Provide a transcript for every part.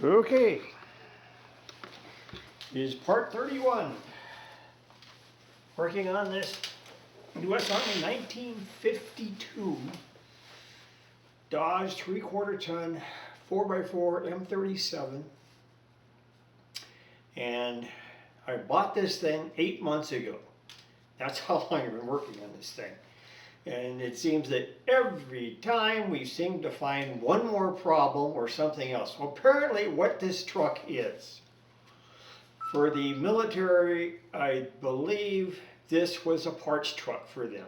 Okay, is part 31. Working on this U.S. Army 1952 Dodge 3/4 ton 4x4 M37. And I bought this thing 8 months ago. That's how long I've been working on this thing. And it seems that every time we seem to find one more problem or something else. Well, apparently what this truck is, for the military, I believe this was a parts truck for them.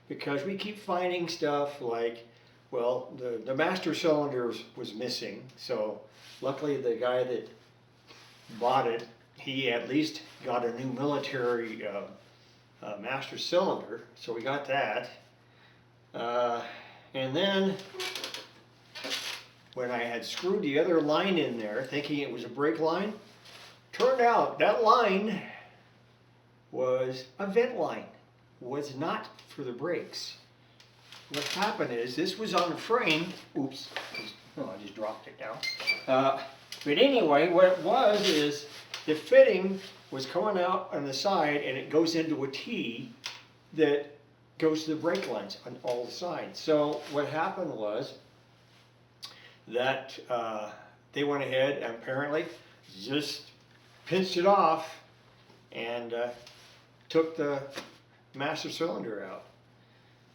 Because we keep finding stuff like, well, the master cylinder was missing. So luckily the guy that bought it, he at least got a new military master cylinder. So we got that. And then when I had screwed the other line in there, thinking it was a brake line, turned out that line was a vent line, was not for the brakes. What happened is this was on a frame. Oops, oh, I just dropped it down. But anyway, what it was is the fitting was coming out on the side, and it goes into a T that goes to the brake lines on all the sides. So what happened was that they went ahead and apparently just pinched it off and took the master cylinder out.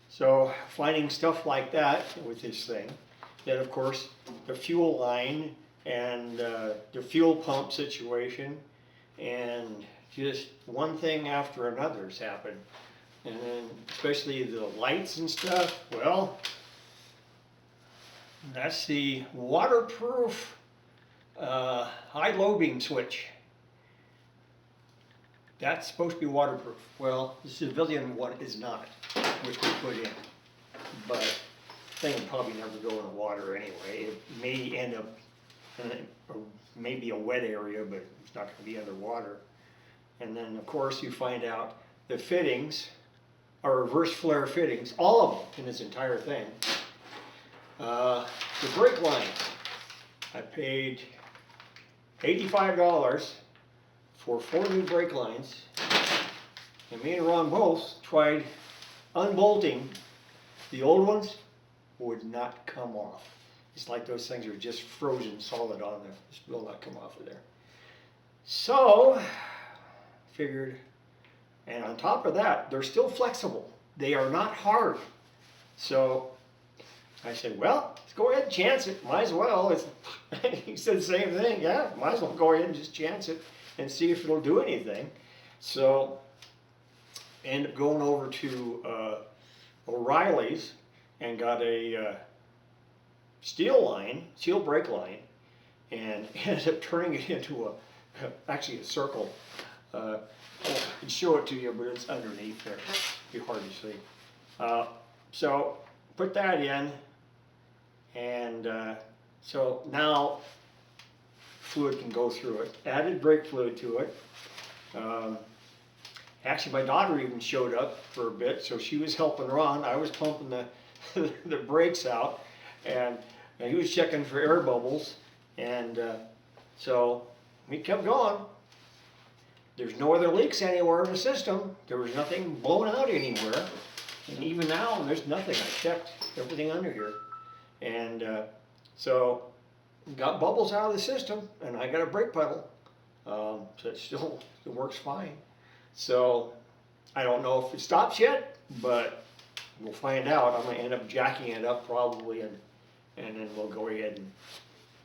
So finding stuff like that with this thing, then of course the fuel line and the fuel pump situation, and just one thing after another has happened. And then especially the lights and stuff, well, that's the waterproof high-low beam switch. That's supposed to be waterproof. Well, the civilian one is not, which we put in. But the thing will probably never go in the water anyway. It may end up in maybe a wet area, but it's not going to be underwater. And then, of course, you find out the fittings are reverse flare fittings, all of them in this entire thing. The brake line, I paid $85 for 4 new brake lines, and me and Ron both tried unbolting. The old ones would not come off. It's like those things are just frozen solid on there. This will not come off of there. So, figured, and on top of that, they're still flexible. They are not hard. So I said, well, let's go ahead and chance it. Might as well. He said the same thing. Yeah, might as well go ahead and just chance it and see if it'll do anything. So I ended up going over to O'Reilly's and got a steel brake line, and ended up turning it into actually a circle. I can show it to you, but it's underneath there. It'd be hard to see. So put that in, and so now fluid can go through it. Added brake fluid to it. Actually, my daughter even showed up for a bit, so she was helping Ron. I was pumping the brakes out, and he was checking for air bubbles, and so we kept going. There's no other leaks anywhere in the system. There was nothing blown out anywhere. And even now, there's nothing. I checked everything under here. And so got bubbles out of the system, and I got a brake pedal. So it still works fine. So I don't know if it stops yet, but we'll find out. I'm going to end up jacking it up probably, and then we'll go ahead and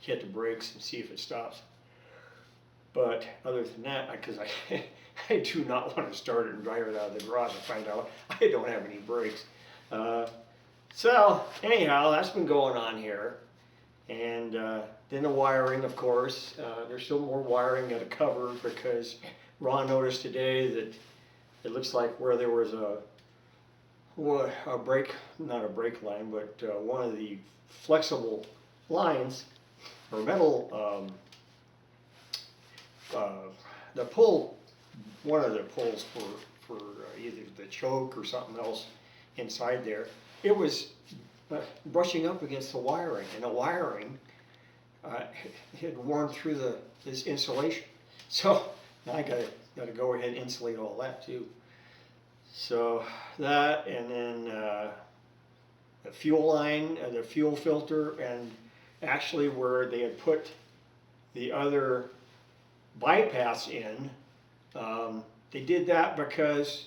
hit the brakes and see if it stops. But other than that, because I do not want to start it and drive it out of the garage and find out I don't have any brakes. So anyhow, that's been going on here. And then the wiring, of course. There's still more wiring to cover, because Ron noticed today that it looks like where there was a brake, not a brake line, but one of the flexible lines, or metal, the pull, one of the pulls for either the choke or something else inside there, it was brushing up against the wiring, and the wiring it had worn through this insulation. So now I gotta go ahead and insulate all that too. So that, and then the fuel line, the fuel filter, and actually where they had put the other bypass in, they did that because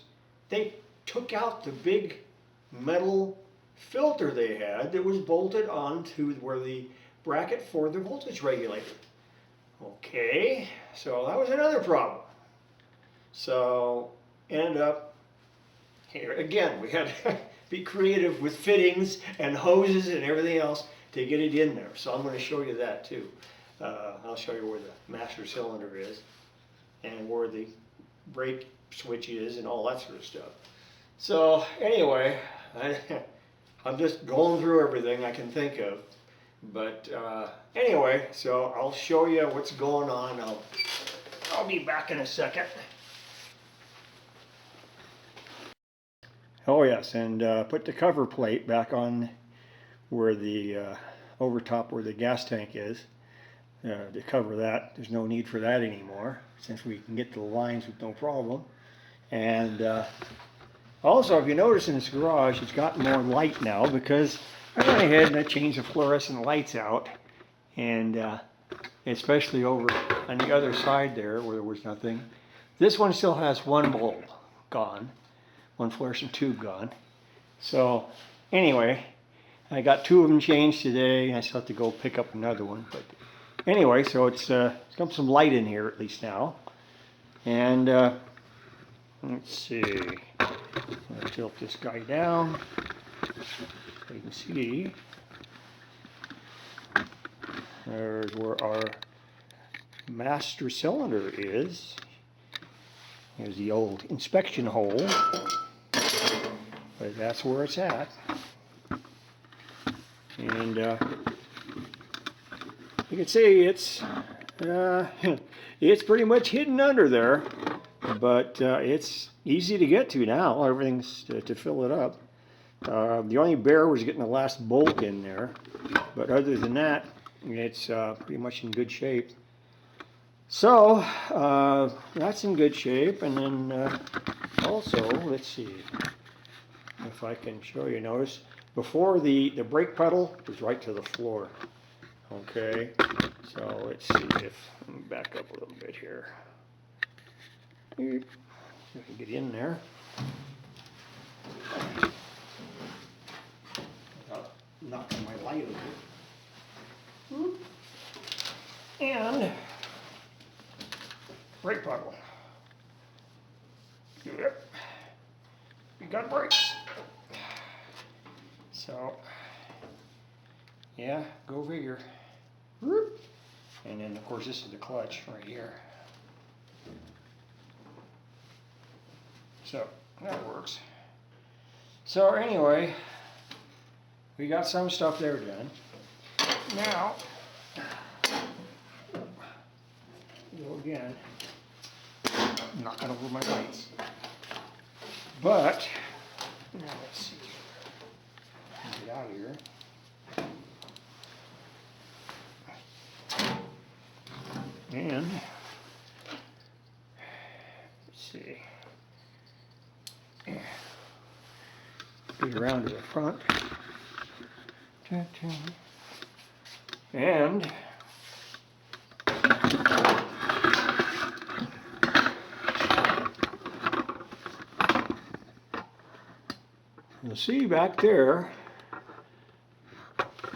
they took out the big metal filter they had that was bolted onto where the bracket for the voltage regulator. Okay, so that was another problem. So ended up here again, we had to be creative with fittings and hoses and everything else to get it in there. So I'm going to show you that too. I'll show you where the master cylinder is and where the brake switch is and all that sort of stuff. So anyway, I'm just going through everything I can think of. But anyway, so I'll show you what's going on. I'll be back in a second. Oh yes, and put the cover plate back on where the over top where the gas tank is to cover that. There's no need for that anymore since we can get to the lines with no problem. And also, if you notice in this garage, it's got more light now because I went ahead and I changed the fluorescent lights out, and especially over on the other side there where there was nothing. This one still has one bulb gone, one fluorescent tube gone. So anyway, I got 2 of them changed today. I still have to go pick up another one. But anyway, so it's got some light in here at least now. And let's see. I'll tilt this guy down so you can see. There's where our master cylinder is. Here's the old inspection hole, but that's where it's at. And you can see it's pretty much hidden under there, but it's easy to get to now. Everything's to fill it up. The only bear was getting the last bolt in there, but other than that, it's pretty much in good shape. So that's in good shape, and then also, let's see if I can show you. Notice before the brake pedal was right to the floor. Okay, so let's see if let me back up a little bit here. I can get in there. Knocking my light over. And brake pedal. Yep. You got brakes. So, yeah, go figure. And then, of course, this is the clutch right here. So, that works. So, anyway, we got some stuff there done. Now, go again. Knocking over my lights. But, now let's see. Get out of here. And, let's see. Get around to the front. And you'll see back there,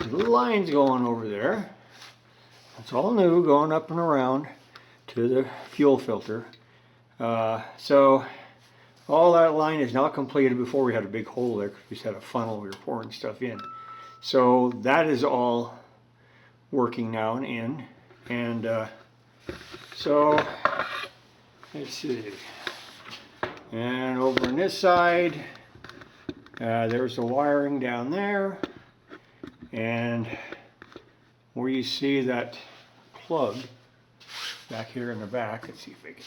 little lines going over there. It's all new, going up and around to the fuel filter. So all that line is now completed. Before we had a big hole there because we just had a funnel we were pouring stuff in. So that is all working now and in. And so let's see. And over on this side, there's the wiring down there. And where you see that plug back here in the back, let's see if we can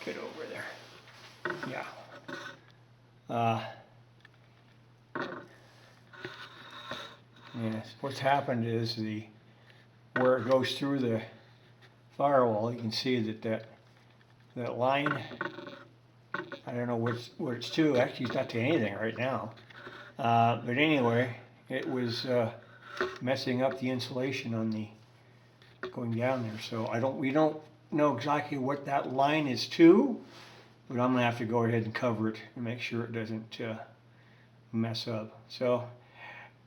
get over there. Yeah. Yes, what's happened is the where it goes through the firewall, you can see that line, I don't know what it's to. Actually, it's not to anything right now. But anyway, it was messing up the insulation on the going down there. So we don't know exactly what that line is to, but I'm gonna have to go ahead and cover it and make sure it doesn't mess up. So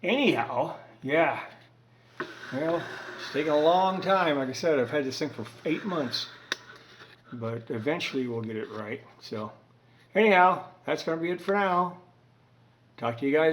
anyhow, yeah. Well, it's taken a long time. Like I said, I've had this thing for 8 months, but eventually we'll get it right. So anyhow, that's gonna be it for now. Talk to you guys